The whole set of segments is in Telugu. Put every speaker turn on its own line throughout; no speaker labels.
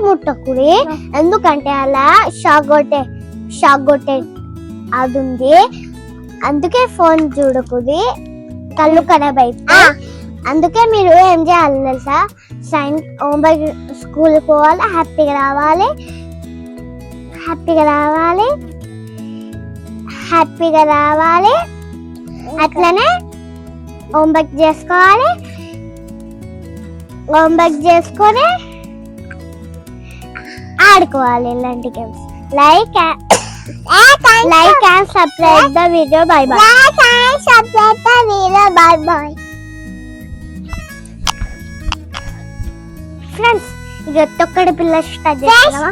ముట్టకుడి, ఎందుకంటే అలా షాక్ కొట్టే అది ఉంది. అందుకే ఫోన్ చూడకుది, కళ్ళు ఖరాబ్ అవుతాయి. అందుకే మీరు ఏం చేయాలి తెలుసా, హోంవర్క్ స్కూల్ పోవాలి, హ్యాపీగా రావాలి. అట్లనే హోంవర్క్ చేసుకొని ఆడుకోవాలి ఇలాంటి games. Like and subscribe the video. Bye bye. Friends, ఇక తొక్కడి పిల్ల స్టార్ట్ చేద్దామా?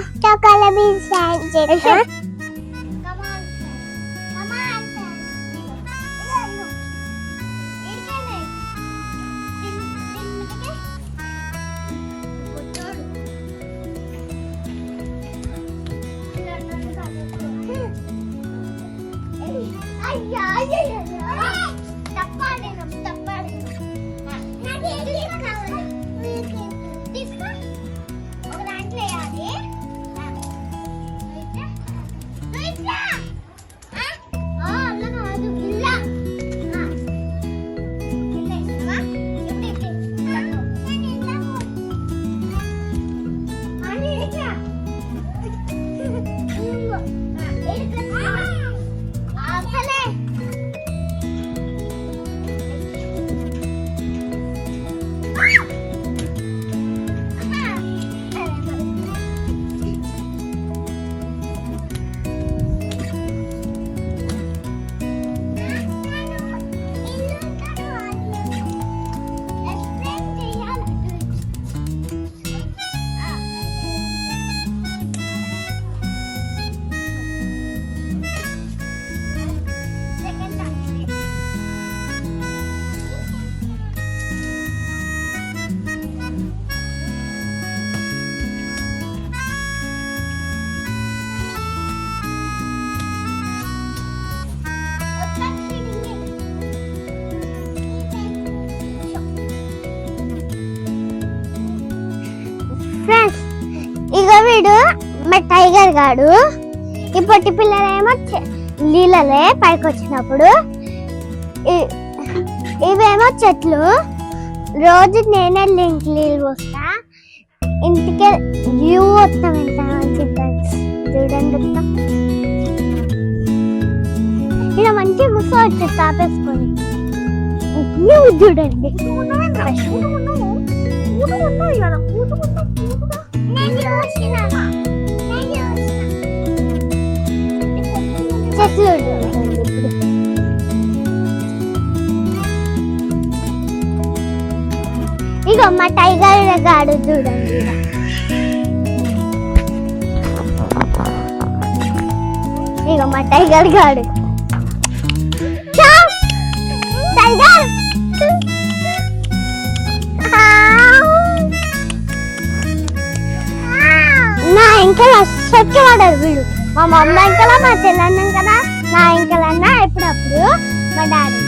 ఫ్రెండ్స్, ఇక వీడు మా టైగర్ గాడు. ఈ పొట్టి పిల్లలేమో నీళ్ళలే పైకి వచ్చినప్పుడు, ఇవేమో చెట్లు. రోజు నేనే నీళ్ళు పోస్తా. ఇంటికి వ్యూ వస్తాం, ఎంత చూడండి. ఇలా మంచి కూర్చోవచ్చు తాపేసుకొని. వ్యూ చూడండి. చెట్లు ఇక మా టైగర్ గాడు చూడండి. ఇక మా టైగర్ గాడు టైగర్ నా ఇంకలా సొక్కి వాడారు వీడు. మా మమ్మ ఇంకలా, మా చెల్లన్నం కదా, నా ఇంకలన్నా ఎప్పుడప్పుడు మా డాడీ